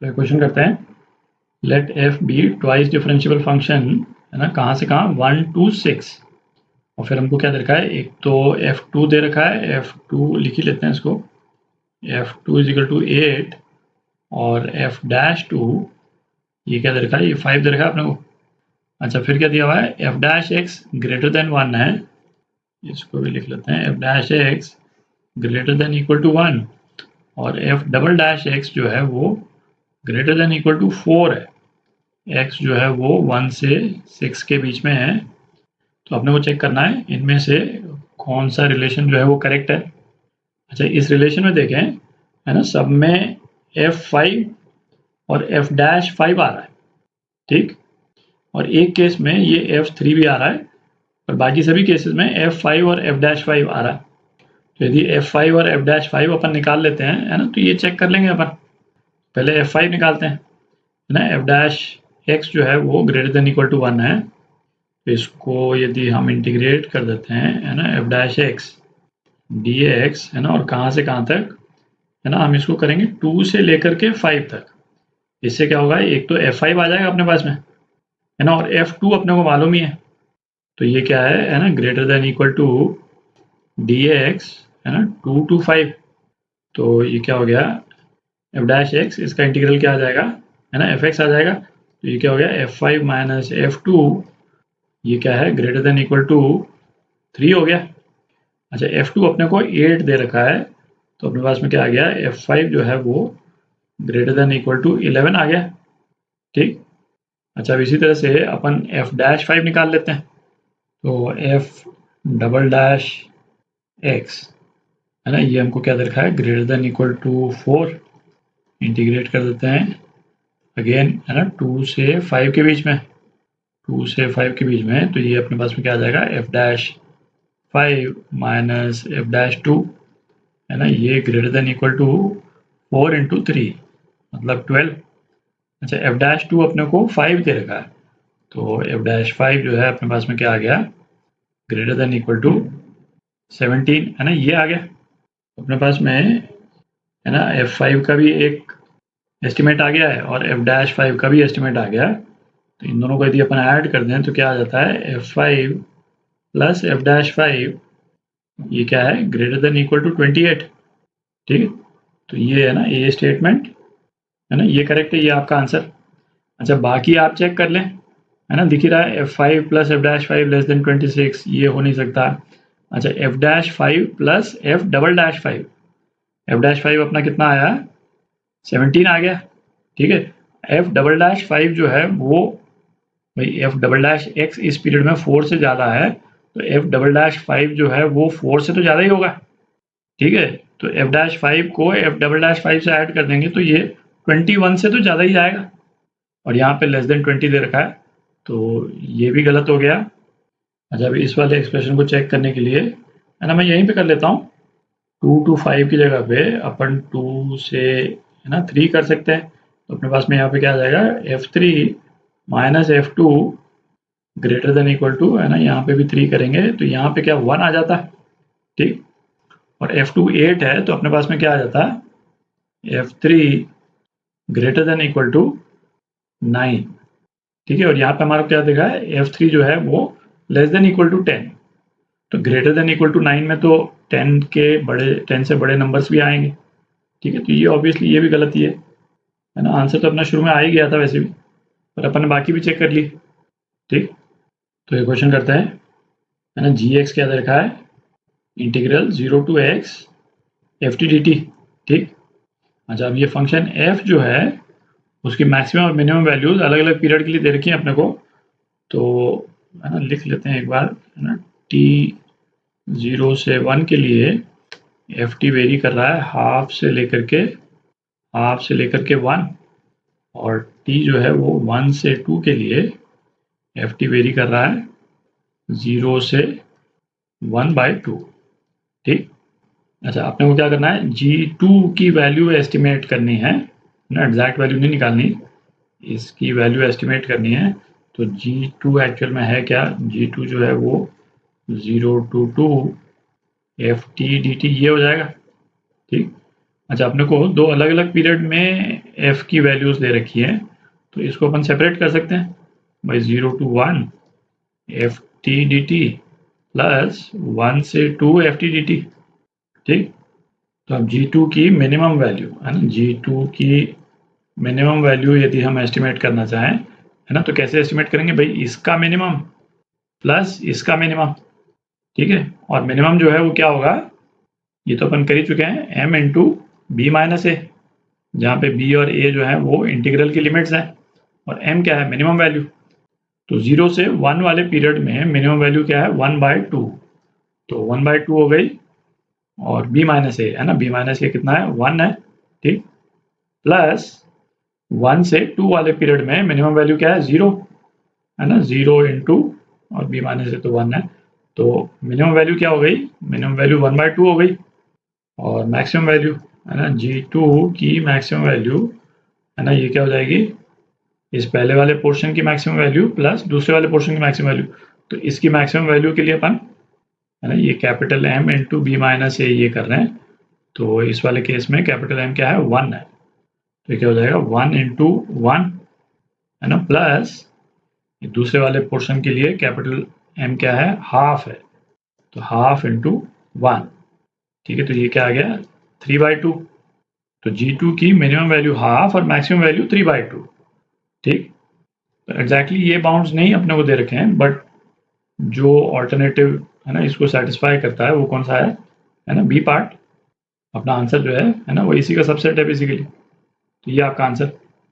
तो ये क्वेश्चन करते हैं, let f be twice differentiable function, है ना, कहाँ से कहाँ 1 to 6। और फिर हमको क्या दे रखा है, एक तो f2 दे रखा है, f2 लिख ही लेते हैं इसको, f2 इज इक्वल टू 8 और f'2 ये क्या दे रखा है, ये 5 दे रखा है अपने को। अच्छा, फिर क्या दिया हुआ है, f' ग्रेटर देन 1 है, इसको भी लिख लेते हैं, f' greater than equal to 1 और f'' जो है वो ग्रेटर देन इक्वल टू 4 है। x जो है वो 1 से 6 के बीच में है। तो अपने को चेक करना है इनमें से कौन सा रिलेशन जो है वो करेक्ट है। अच्छा, इस रिलेशन में देखें, है ना, सब में f5 और f'5 आ रहा है, ठीक, और एक केस में ये f3 भी आ रहा है और बाकी सभी केसेस में f5 और f'5 आ रहा है। तो यदि f5 और f'5 अपन निकाल लेते हैं, है ना, तो ये चेक कर लेंगे अपन। पहले f5 निकालते हैं, है ना, f' जो है वो ग्रेटर देन इक्वल टू 1 है। तो इसको यदि हम इंटीग्रेट कर देते हैं, है ना, f' dx, है ना, और कहाँ से कहाँ तक, है ना, हम इसको करेंगे 2 से लेकर के 5 तक। इससे क्या होगा, एक तो f5 आ जाएगा अपने पास में, है ना, और f2 अपने को मालूम ही है। तो ये क्या है ना, greater than equal to dx, है ना, 2 to 5। तो ये क्या हो गया, f', इसका इंटीग्रल क्या आ जाएगा, है ना, fx आ जाएगा। तो ये क्या हो गया, f5 माइनस f2, ये क्या है, ग्रेटर देन इक्वल टू 3 हो गया। अच्छा, f2 अपने को 8 दे रखा है, तो अपने पास में क्या आ गया, f5 जो है वो ग्रेटर देन इक्वल टू 11 आ गया, ठीक। अच्छा, अब इसी तरह से अपन f'5 निकाल लेते हैं। तो f''x, है ना, ये हमको क्या दे रखा है, greater than equal to 4। Integrate कर देते हैं अगेन, है ना, 2 से 5 के बीच में, 2 से 5 के बीच में, तो ये अपने पास में क्या आ जाएगा, f'5 माइनस f'2, है ना, ये greater than equal to 4 into 3 मतलब 12। अच्छा, f'2 अपने को 5 दे रखा है, तो f'5 जो है अपने पास में क्या आ गया, ग्रेटर देन इक्वल टू 17, है ना, ये आ गया अपने पास में, है ना। f5 का भी एक एस्टिमेट आ गया है और f'5 का भी एस्टिमेट आ गया। तो इन दोनों को यदि अपन ऐड कर दें तो क्या आ जाता है, f5 प्लस f'5, ये क्या है, ग्रेटर देन इक्वल टू 28, ठीक है। तो ये है ना, ये स्टेटमेंट, है ना, ये करेक्ट है, ये आपका आंसर। अच्छा, बाकी आप चेक कर लें, है ना, दिख ही रहा है, f5 plus f'5 less than 26, ये हो नहीं सकता। अच्छा, f'5 प्लस f'5, f'5 अपना कितना आया, 17 आ गया, ठीक है। f'5 जो है वो, भाई f''x इस पीरियड में 4 से ज़्यादा है, तो f'5 जो है वो 4 से तो ज़्यादा ही होगा, ठीक है। तो f'5 को f'5 से ऐड कर देंगे तो ये 21 से तो ज़्यादा ही जाएगा, और यहाँ पे लेस देन 20 दे रखा है, तो ये भी गलत हो गया। अच्छा, अभी इस वाले एक्सप्रेशन को चेक करने के लिए, है ना, मैं यहीं पे कर लेता हूँ, 2 to 5 की जगह पे अपन 2 से, है ना, 3 कर सकते हैं। तो अपने पास में यहाँ पे क्या आ जाएगा, f3 minus f2 greater than equal to, है ना, यहाँ पे भी 3 करेंगे तो यहाँ पे क्या 1 आ जाता है, ठीक। और f2 8 है, तो अपने पास में क्या आ जाता है, f3 greater than equal to 9, ठीक है। और यहाँ पे हमारा क्या दिखा है, f3 जो है वो लेस देन इक्वल टू 10। तो ग्रेटर देन इक्वल टू 9 में तो 10 से बड़े नंबर्स भी आएंगे, ठीक है। तो ये ऑब्वियसली ये भी गलती है ना। आंसर तो अपना शुरू में आ ही गया था वैसे भी, पर अपन ने बाकी भी चेक कर ली, ठीक। तो ये क्वेश्चन करते हैं, है ना, जी एक्स क्या दे रखा है, integral 0 to x ft dt, ठीक। अच्छा, अब ये फंक्शन f जो है उसकी मैक्सिमम और मिनिमम वैल्यूज अलग अलग पीरियड के लिए दे रखी है अपने को। तो, है ना, लिख लेते हैं एक बार, है ना, t 0 से 1 के लिए एफ टी वेरी कर रहा है हाफ से लेकर के 1, और t जो है वो 1 से 2 के लिए एफ टी वेरी कर रहा है 0 से 1/2, ठीक। अच्छा, अपने को क्या करना है, G2 की वैल्यू एस्टिमेट करनी है ना, एग्जैक्ट वैल्यू नहीं निकालनी, इसकी वैल्यू एस्टिमेट करनी है। तो G2 एक्चुअल में है क्या, G2 जो है वो 0 to 2 ft dt ये हो जाएगा, ठीक। अच्छा, अपने को दो अलग अलग पीरियड में एफ की वैल्यूज दे रखी है, तो इसको अपन सेपरेट कर सकते हैं by 0 to 1 F T D T plus 1 से 2 एफ टी डी टी। ठीक, तो अब G2 की मिनिमम वैल्यू है ना, G2 की मिनिमम वैल्यू यदि हम एस्टिमेट करना चाहें है ना, तो कैसे एस्टिमेट करेंगे भाई, इसका मिनिमम प्लस इसका मिनिमम। ठीक है, और मिनिमम जो है वो क्या होगा, ये तो अपन कर ही चुके हैं, m इंटू बी माइनस ए, जहाँ पे b और a जो है वो इंटीग्रल की लिमिट्स हैं, और m क्या है, मिनिमम वैल्यू। तो 0 से 1 वाले पीरियड में मिनिमम वैल्यू क्या है, 1/2, तो 1/2 हो गई, और b माइनस ए है ना, b माइनस ए कितना है, 1 है। ठीक, प्लस 1 से 2 वाले पीरियड में मिनिमम वैल्यू क्या है, 0 है ना, 0 इंटू और b माइनस ए तो 1 है, तो मिनिमम वैल्यू क्या हो गई, मिनिमम वैल्यू 1/2 हो गई, और मैक्सिमम वैल्यू है ना, G2 की मैक्सिमम वैल्यू है ना, ये क्या हो जाएगी, इस पहले वाले पोर्शन की मैक्सिमम वैल्यू प्लस दूसरे वाले पोर्शन की मैक्सिमम वैल्यू। तो इसकी मैक्सिमम वैल्यू के लिए अपन है ना, ये capital M into B minus A ये कर रहे हैं, तो इस वाले केस में कैपिटल M क्या है, 1 है, तो क्या हो जाएगा 1 इंटू 1 है ना, प्लस दूसरे वाले पोर्शन के लिए कैपिटल M क्या है, हाफ है, तो हाफ इंटू 1। ठीक है, तो ये क्या आ गया, 3/2। तो G2 की मिनिमम वैल्यू हाफ और मैक्सिमम वैल्यू 3/2। ठीक, तो एग्जैक्टली ये बाउंड्स नहीं अपने को दे रखे हैं, बट जो ऑल्टरनेटिव है ना इसको सेटिस्फाई करता है वो कौन सा है ना, बी पार्ट। अपना आंसर जो है ना, वो इसी का सबसेट है बेसिकली। तो ये आपका आंसर